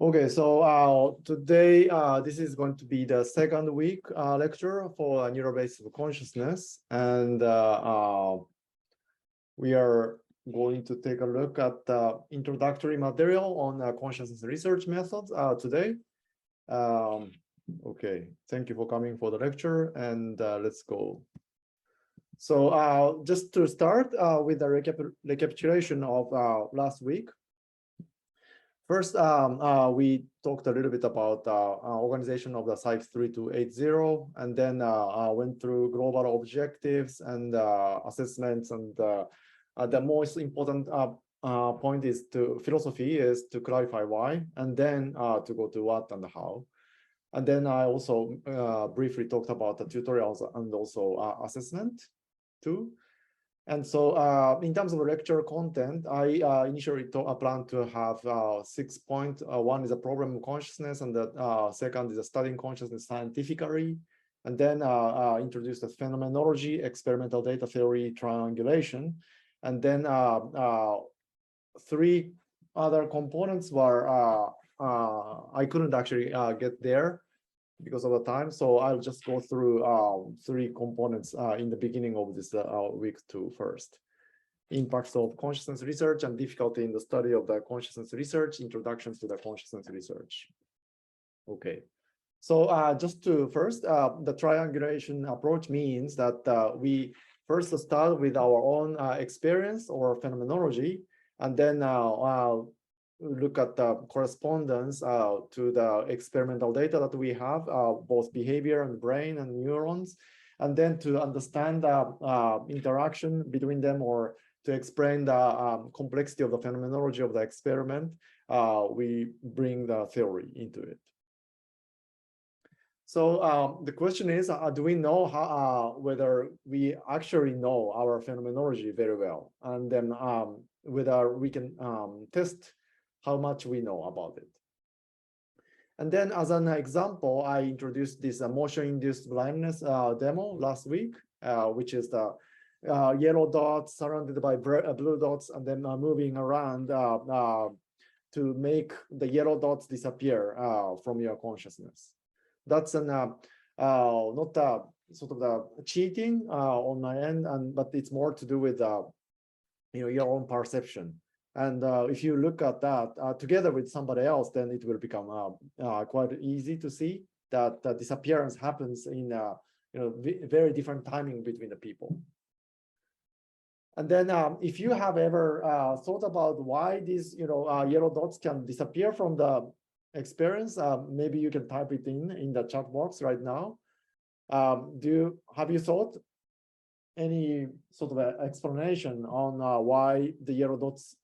Okay, so today this is going to be the second week lecture for neural-based consciousness, and we are going to take a look at the introductory material on consciousness research methods today. Okay, thank you for coming for the lecture, and let's go. So just to start with the recapitulation of last week. First, we talked a little bit about organization of the Psych 3280, and then went through global objectives and assessments. And the most important point is philosophy is to clarify why, and then to go to what and how. And then I also briefly talked about the tutorials and also assessment too. And so in terms of lecture content, I initially planned to have 6 points. One is a problem of consciousness, and the second is a studying consciousness scientifically. And then introduce the phenomenology, experimental data theory, triangulation. And then 3 other components were, I couldn't actually get there because of the time. So I'll just go through 3 components in the beginning of this week 2 first. Impacts of consciousness research and difficulty in the study of the consciousness research, introductions to the consciousness research. Okay, so just to first, the triangulation approach means that we first start with our own experience or phenomenology, and then look at the correspondence to the experimental data that we have, both behavior and brain and neurons, and then to understand the interaction between them, or to explain the complexity of the phenomenology of the experiment, we bring the theory into it. So the question is, do we know how, whether we actually know our phenomenology very well, and then whether we can test how much we know about it. And then as an example, I introduced this motion-induced blindness demo last week, which is the yellow dots surrounded by blue dots, and then moving around to make the yellow dots disappear from your consciousness. That's an not sort of the cheating on my end, but it's more to do with your own perception. And if you look at that together with somebody else, then it will become quite easy to see that the disappearance happens in very different timing between the people. And then if you have ever thought about why these yellow dots can disappear from the experience, maybe you can type it in the chat box right now. Have you thought any sort of explanation on why the yellow dots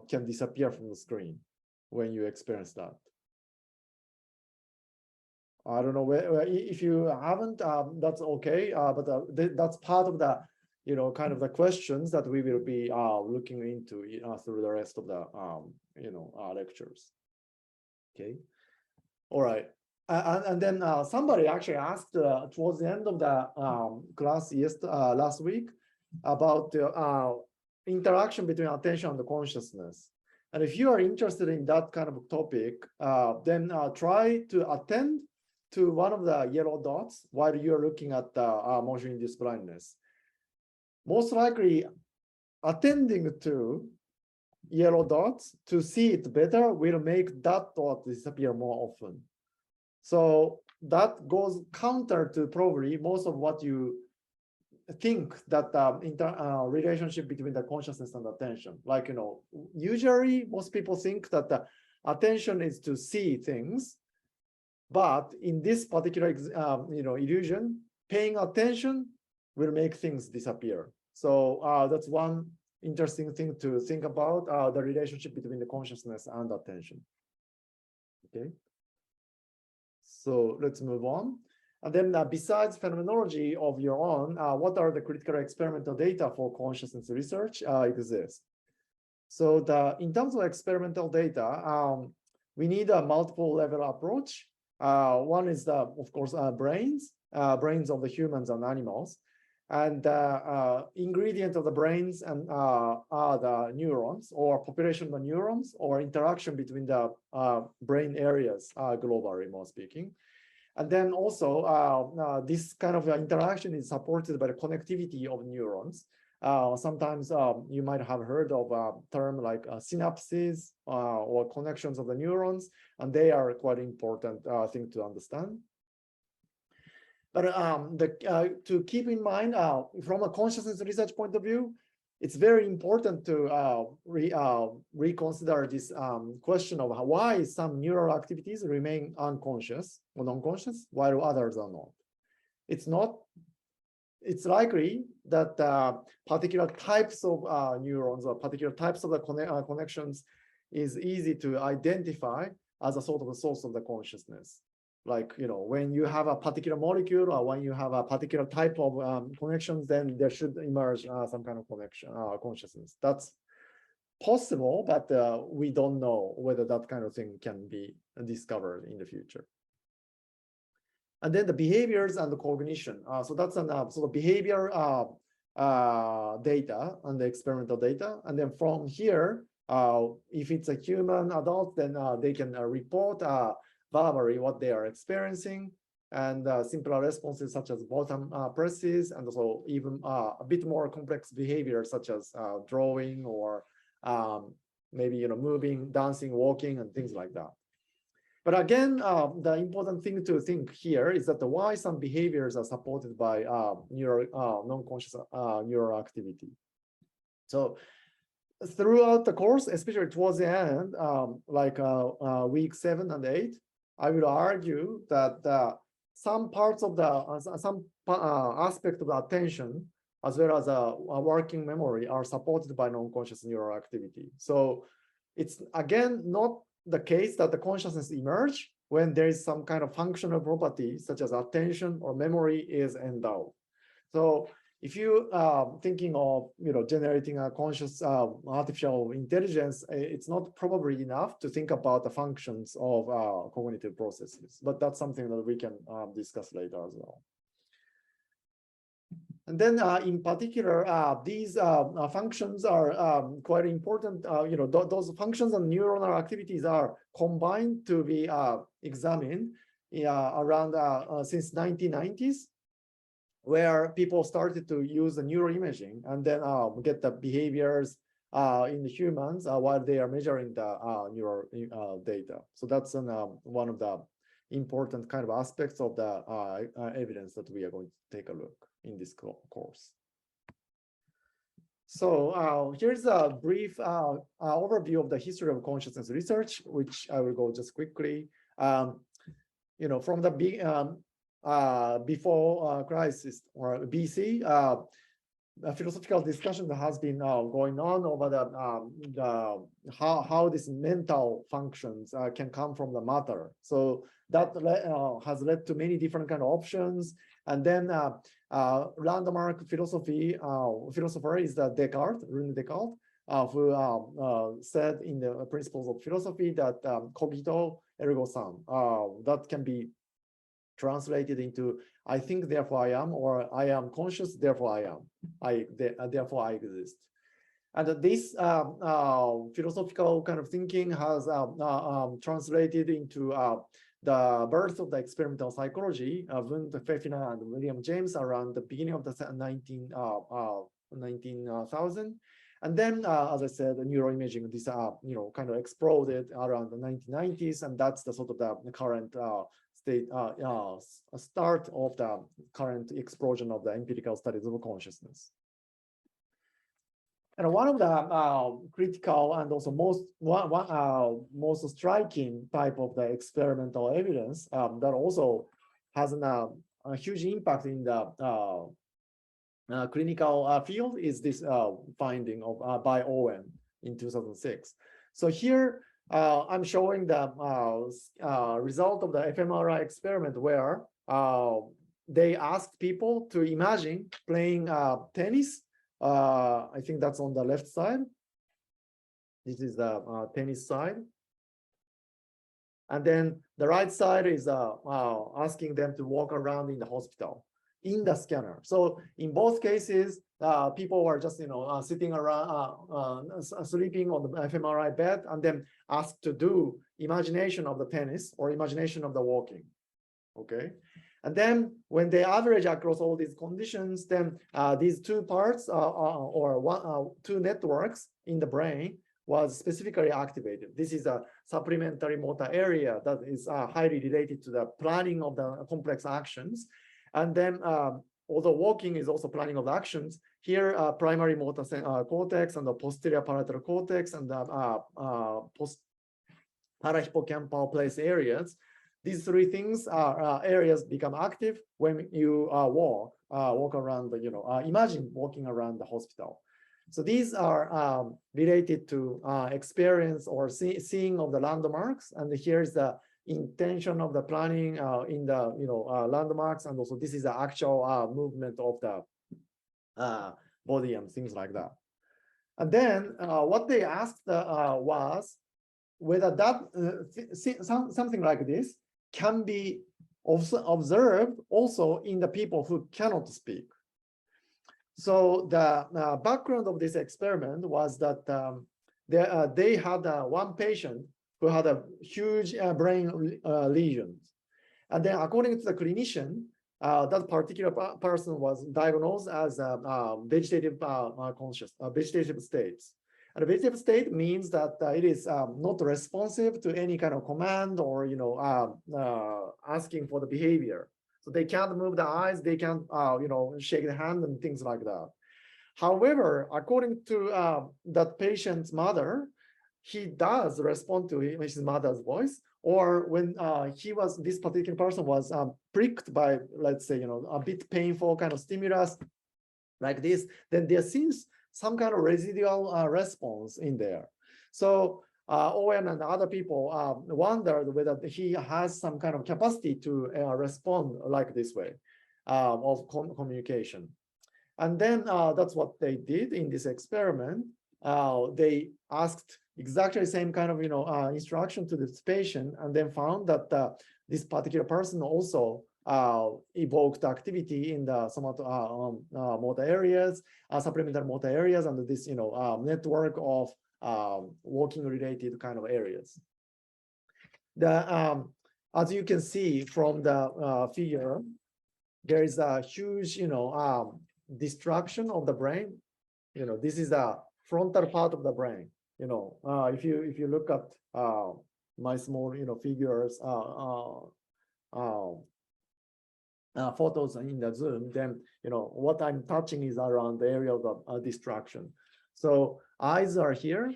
can disappear from the screen when you experience that? I don't know if you haven't, that's okay, but that's part of the kind of the questions that we will be looking into through the rest of the lectures. Okay, all right. And then somebody actually asked towards the end of the class last week about the interaction between attention and the consciousness. And if you are interested in that kind of topic, then try to attend to one of the yellow dots while you're looking at the motion-induced blindness. Most likely, attending to yellow dots to see it better will make that dot disappear more often. So that goes counter to probably most of what you think that relationship between the consciousness and attention. Like, usually most people think that the attention is to see things, but in this particular illusion, paying attention will make things disappear. So that's one interesting thing to think about, the relationship between the consciousness and attention. Okay. So let's move on. And then besides phenomenology of your own, what are the critical experimental data for consciousness research exist? So in terms of experimental data, we need a multiple level approach. One is of course, brains of the humans and animals. And ingredient of the brains and are the neurons or population of the neurons or interaction between the brain areas globally, more speaking. And then also this kind of interaction is supported by the connectivity of neurons. Sometimes you might have heard of a term like synapses or connections of the neurons, and they are quite important thing to understand. But to keep in mind, from a consciousness research point of view, it's very important to reconsider this question of why some neural activities remain unconscious or non-conscious while others are not. It's likely that particular types of neurons or particular types of the connections is easy to identify as a sort of a source of the consciousness. Like, when you have a particular molecule or when you have a particular type of connections, then there should emerge some kind of connection, consciousness. That's possible, but we don't know whether that kind of thing can be discovered in the future. And then the behaviors and the cognition. So that's an sort of behavior data and the experimental data. And then from here, if it's a human adult, then they can report verbally what they are experiencing, and simpler responses such as button presses, and also even a bit more complex behaviors such as drawing or maybe moving, dancing, walking, and things like that. But again, the important thing to think here is that why some behaviors are supported by non-conscious neural activity. So throughout the course, especially towards the end, like week 7 and 8, I will argue that some parts of the some aspect of the attention as well as a working memory are supported by non-conscious neural activity. So it's again not the case that the consciousness emerge when there is some kind of functional property such as attention or memory is endowed. So if you thinking of generating a conscious artificial intelligence, it's not probably enough to think about the functions of cognitive processes, but that's something that we can discuss later as well. And then in particular, these functions are quite important. Those functions and neuronal activities are combined to be examined around since 1990s. Where people started to use the neuroimaging and then get the behaviors in the humans while they are measuring the neural data. So that's one of the important kind of aspects of the evidence that we are going to take a look in this course. So here's a brief overview of the history of consciousness research, which I will go just quickly. From the before crisis or BC, a philosophical discussion has been going on over the how these mental functions can come from the matter. So that has led to many different kind of options. And then landmark philosopher is Descartes, René Descartes, who said in the Principles of Philosophy that cogito ergo sum, that can be translated into I think, therefore I am, or I am conscious, therefore I am. Therefore I exist. And this philosophical kind of thinking has translated into the birth of the experimental psychology of Wundt, Pfeffinger, and William James around the beginning of the 19,000. And then, as I said, the neuroimaging, this kind of exploded around the 1990s, and that's the sort of the current start of the current explosion of the empirical studies of consciousness. And one of the critical and also most striking type of the experimental evidence that also has a huge impact in the clinical field is this finding of by Owen in 2006. So here I'm showing the result of the fMRI experiment where they asked people to imagine playing tennis. I think that's on the left side. This is the tennis side. And then the right side is asking them to walk around in the hospital. in the scanner. So in both cases, people were just sitting around, sleeping on the fMRI bed, and then asked to do imagination of the tennis or imagination of the walking. Okay, and then when they average across all these conditions, then these two parts or two networks in the brain was specifically activated. This is a supplementary motor area that is highly related to the planning of the complex actions. And then although walking is also planning of the actions, here primary motor cortex and the posterior parietal cortex and the parahippocampal place areas, these three things are areas become active when you walk around the, imagine walking around the hospital. So these are related to experience or seeing of the landmarks. And here's the intention of the planning in the landmarks. And also this is the actual movement of the body and things like that. And then what they asked was whether that something like this can be also observed also in the people who cannot speak. So the background of this experiment was that they had one patient who had a huge brain lesions. And then according to the clinician, that particular person was diagnosed as vegetative vegetative states. And a vegetative state means that it is not responsive to any kind of command or asking for the behavior. So they can't move the eyes, they can't shake the hand and things like that. However, according to that patient's mother, he does respond to his mother's voice. Or when this particular person was pricked by, let's say, a bit painful kind of stimulus like this, then there seems some kind of residual response in there. So Owen and other people wondered whether he has some kind of capacity to respond like this way of communication. And then that's what they did in this experiment. They asked exactly the same kind of instruction to this patient, and then found that this particular person also evoked activity in the motor areas, supplementary motor areas, and this network of walking related kind of areas. As you can see from the figure, there is a huge destruction of the brain. This is the frontal part of the brain. If you look at my small figures photos in the Zoom, then what I'm touching is around the area of the destruction. So eyes are here,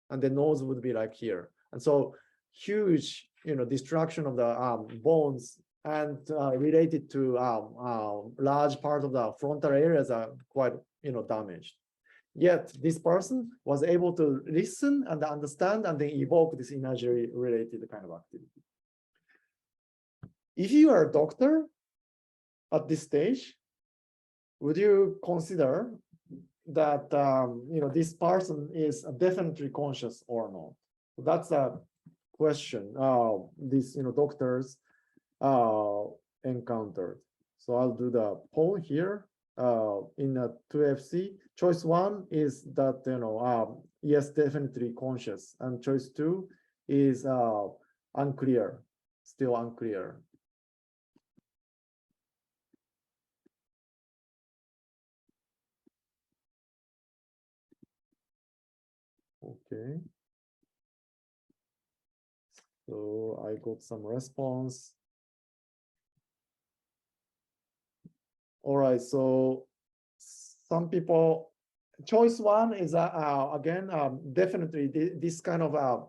and the nose would be like here. And so huge destruction of the bones and related to large part of the frontal areas are quite damaged. Yet this person was able to listen and understand and then evoke this imagery related kind of activity. If you are a doctor at this stage, would you consider that this person is definitely conscious or not? That's a question these doctors encountered. So I'll do the poll here in 2FC. Choice 1 is that yes, definitely conscious, and choice 2 is unclear, still unclear. Okay. So I got some response. All right, so some people, choice 1 is again definitely this kind of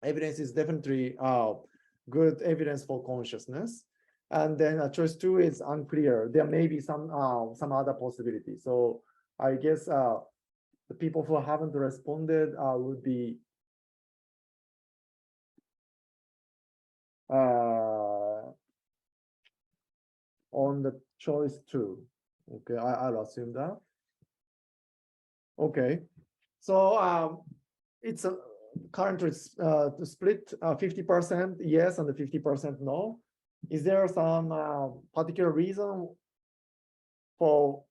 evidence is definitely good evidence for consciousness, and then choice 2 is unclear. There may be some other possibility. So I guess the people who haven't responded would be on the choice 2. Okay, I'll assume that. Okay, so it's currently split 50% yes and 50% no. Is there some particular reason for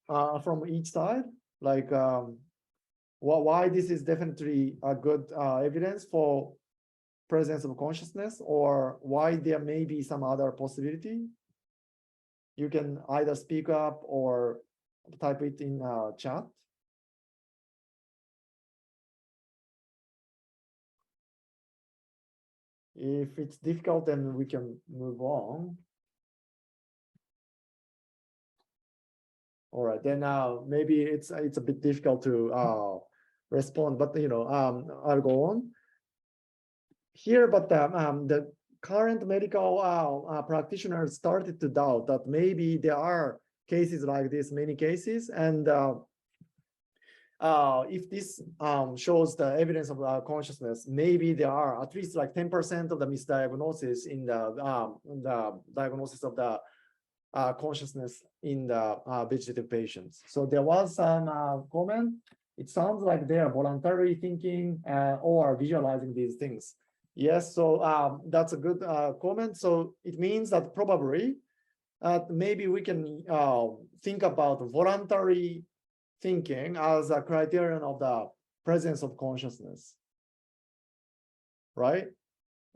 from each side, like why this is definitely a good evidence for presence of consciousness, or why there may be some other possibility? You can either speak up or type it in chat. If it's difficult, then we can move on. All right, then maybe it's a bit difficult to respond, but I'll go on here. But the current medical practitioners started to doubt that maybe there are cases like this, many cases, and if this shows the evidence of consciousness, maybe there are at least like 10% of the misdiagnosis in the diagnosis of the consciousness in the vegetative patients. So there was some comment. It sounds like they are voluntarily thinking or visualizing these things. Yes, so that's a good comment. So it means that probably maybe we can think about voluntary thinking as a criterion of the presence of consciousness, right?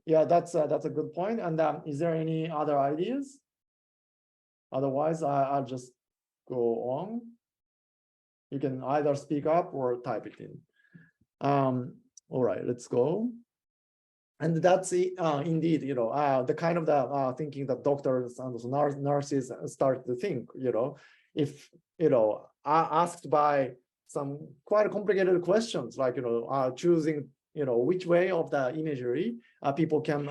Yeah, that's a good point. And is there any other ideas? Otherwise, I'll just go on. You can either speak up or type it in. All right, let's go. And that's indeed, the kind of the thinking that doctors and nurses start to think, if, asked by some quite complicated questions, like, choosing, which way of the imagery people can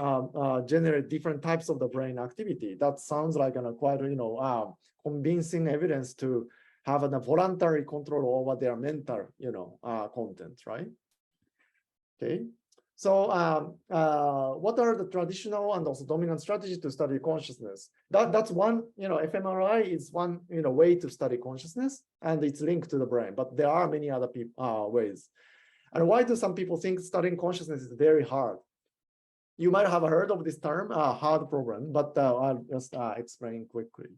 generate different types of the brain activity. That sounds like quite, convincing evidence to have a voluntary control over their mental, content, right? Okay. So what are the traditional and also dominant strategies to study consciousness? That's one, fMRI is one, way to study consciousness, and it's linked to the brain, but there are many other ways. And why do some people think studying consciousness is very hard? You might have heard of this term, hard problem, but I'll just explain quickly.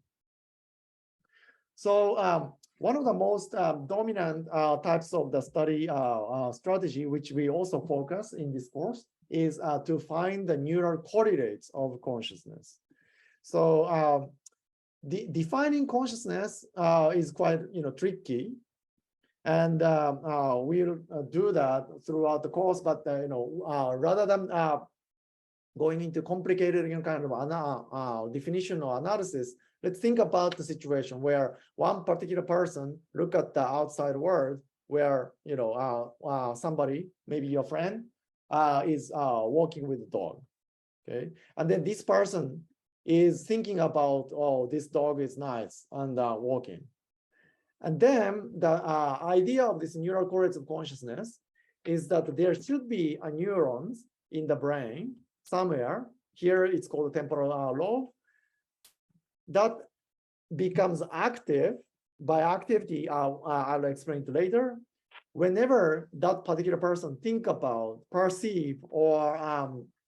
So one of the most dominant types of the study strategy, which we also focus in this course, is to find the neural correlates of consciousness. So defining consciousness is quite tricky, and we'll do that throughout the course. But rather than going into complicated kind of definition or analysis, let's think about the situation where one particular person look at the outside world, where somebody, maybe your friend, is walking with a dog, okay, and then this person is thinking about, oh, this dog is nice, and walking, and then the idea of this neural correlates of consciousness is that there should be a neurons in the brain somewhere. Here it's called the temporal lobe, that becomes active by activity. I'll explain it later. Whenever that particular person think about, perceive, or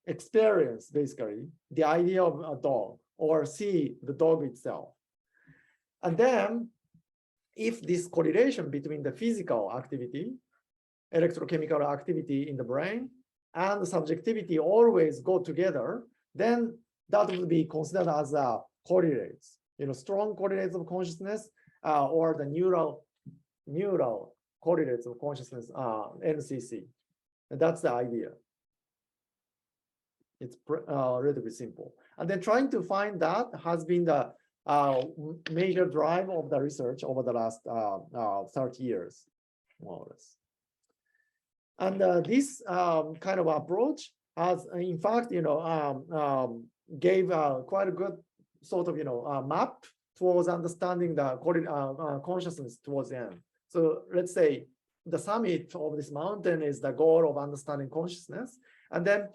experience basically the idea of a dog, or see the dog itself. And then if this correlation between the physical activity, electrochemical activity in the brain, and the subjectivity always go together, then that would be considered as correlates, strong correlates of consciousness, or the neural correlates of consciousness, NCC. And that's the idea. It's relatively simple. And then trying to find that has been the major drive of the research over the last 30 years, more or less. And this kind of approach has, in fact, gave quite a good sort of, map towards understanding the consciousness towards the end. So let's say the summit of this mountain is the goal of understanding consciousness, and then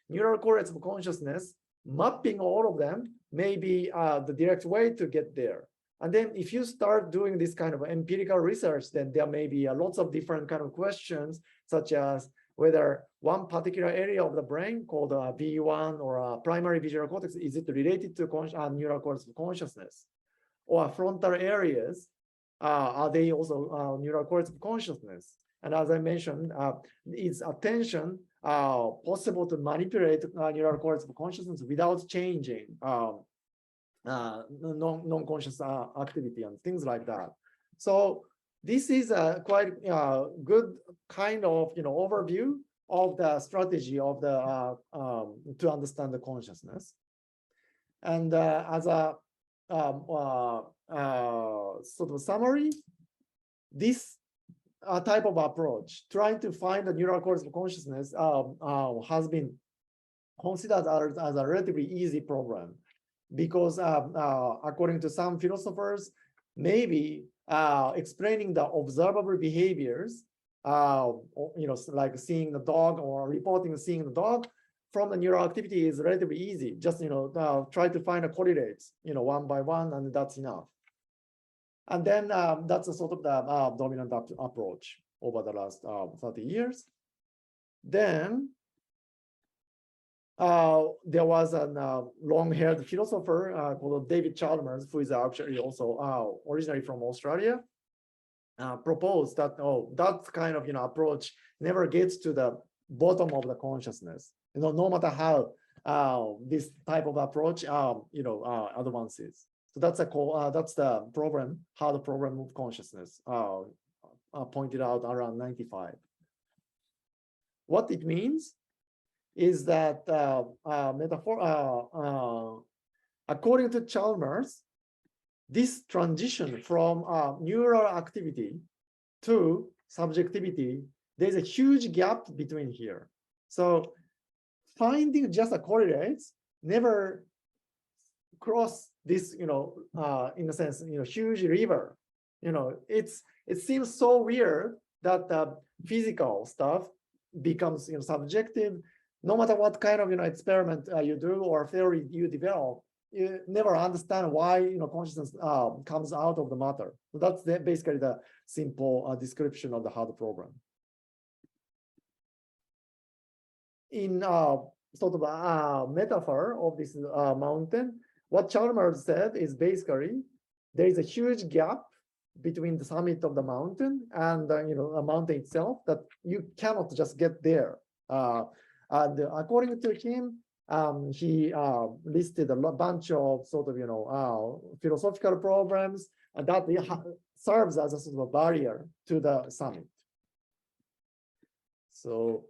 neural correlates of consciousness, mapping all of them may be the direct way to get there. And then if you start doing this kind of empirical research, then there may be lots of different kind of questions, such as, whether one particular area of the brain called V1 or primary visual cortex, is it related to neural cortex of consciousness? Or frontal areas, are they also neural cortex of consciousness? And as I mentioned, is attention possible to manipulate neural cortex of consciousness without changing non-conscious activity and things like that. So this is a quite good kind of overview of the strategy of the to understand the consciousness. And as a sort of summary, this type of approach, trying to find the neural cortex of consciousness, has been considered as a relatively easy problem, because according to some philosophers, maybe explaining the observable behaviors, like seeing the dog or reporting seeing the dog from the neural activity is relatively easy. Just try to find the correlates, one by one, and that's enough. And then that's a sort of the dominant approach over the last 30 years. Then there was a long-haired philosopher called David Chalmers, who is actually also originally from Australia, proposed that that kind of approach never gets to the bottom of the consciousness. No matter how this type of approach advances. So that's the problem, how the problem of consciousness pointed out around 95. What it means is that according to Chalmers, this transition from neural activity to subjectivity, there's a huge gap between here. So finding just a correlates never cross this, in a sense, huge river. It seems so weird that the physical stuff becomes subjective. No matter what kind of experiment you do or theory you develop, you never understand why consciousness comes out of the matter. So that's basically the simple description of the hard problem. In sort of a metaphor of this mountain, what Chalmers said is basically there is a huge gap between the summit of the mountain and a mountain itself that you cannot just get there. And according to him, he listed a bunch of sort of philosophical problems, and that serves as a sort of a barrier to the summit. So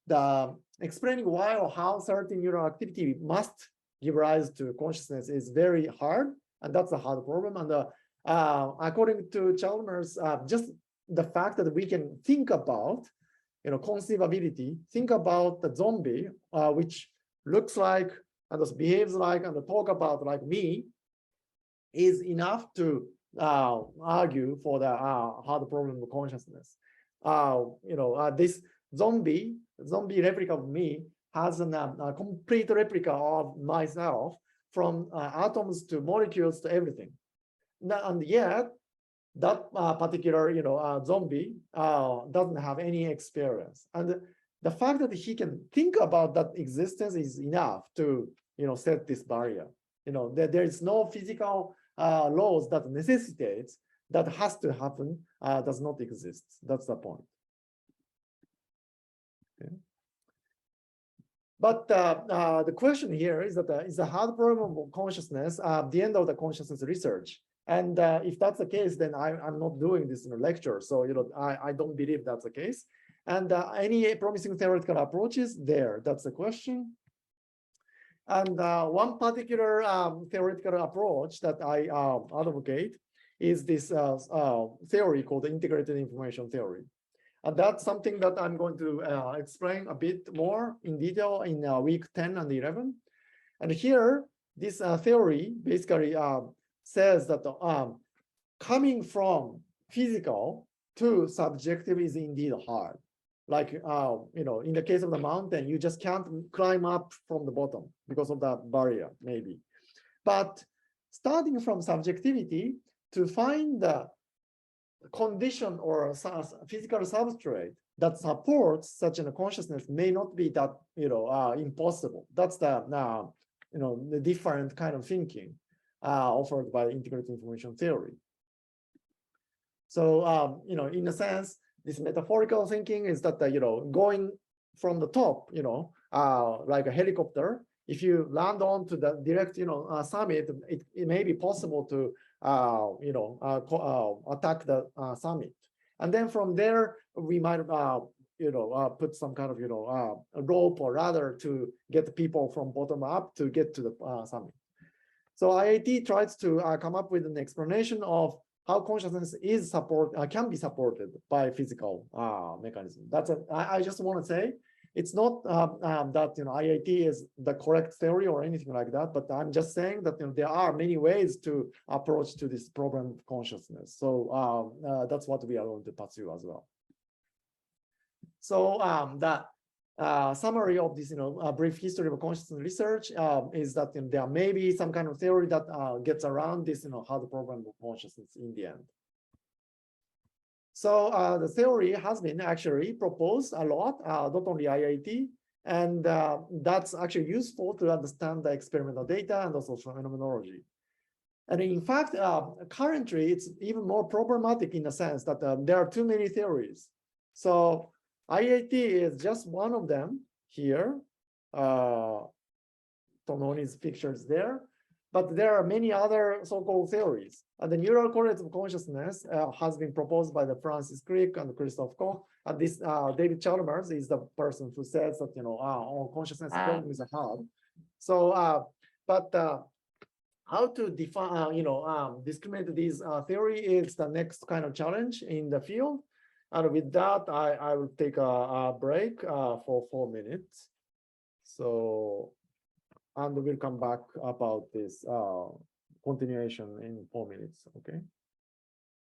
the explaining why or how certain neural activity must give rise to consciousness is very hard, and that's a hard problem. And according to Chalmers, just the fact that we can think about conceivability, think about the zombie, which looks like and behaves like and talk about like me, is enough to argue for the hard problem of consciousness. This zombie replica of me has a complete replica of myself, from atoms to molecules to everything. And yet, that particular zombie doesn't have any experience. And the fact that he can think about that existence is enough to set this barrier. There is no physical laws that necessitates that has to happen, does not exist. That's the point. Okay. But the question here is that is a hard problem of consciousness the end of the consciousness research. And if that's the case, then I'm not doing this in a lecture. So I don't believe that's the case. And any promising theoretical approaches there? That's the question. And one particular theoretical approach that I advocate is this theory called the integrated information theory. And that's something that I'm going to explain a bit more in detail in week 10 and 11. And here, this theory basically says that coming from physical to subjective is indeed hard. Like, in the case of the mountain, you just can't climb up from the bottom because of that barrier, maybe. But starting from subjectivity to find the condition or physical substrate that supports such a consciousness may not be that, impossible. That's the, the different kind of thinking offered by integrated information theory. So, in a sense, this metaphorical thinking is that, going from the top, like a helicopter, if you land onto the direct, summit, it may be possible to, attack the summit. And then from there, we might, put some kind of, a rope or ladder to get people from bottom up to get to the summit. So IIT tries to come up with an explanation of how consciousness is can be supported by physical mechanism. I just want to say, it's not that IIT is the correct theory or anything like that, but I'm just saying that there are many ways to approach to this problem of consciousness. So that's what we are going to pursue as well. So the summary of this, brief history of consciousness research is that there may be some kind of theory that gets around this, how the problem of consciousness in the end. So the theory has been actually proposed a lot, not only IIT, and that's actually useful to understand the experimental data and also phenomenology. And in fact, currently, it's even more problematic in the sense that there are too many theories. So IIT is just one of them here. Tononi's pictures there. But there are many other so-called theories. The neural correlates of consciousness has been proposed by the Francis Crick and Christoph Koch. And this David Chalmers is the person who says that all consciousness problem is hard. So, how to define, discriminate these theory is the next kind of challenge in the field. And with that, I will take a break for 4 minutes. So. And we'll come back about this continuation in 4 minutes, okay?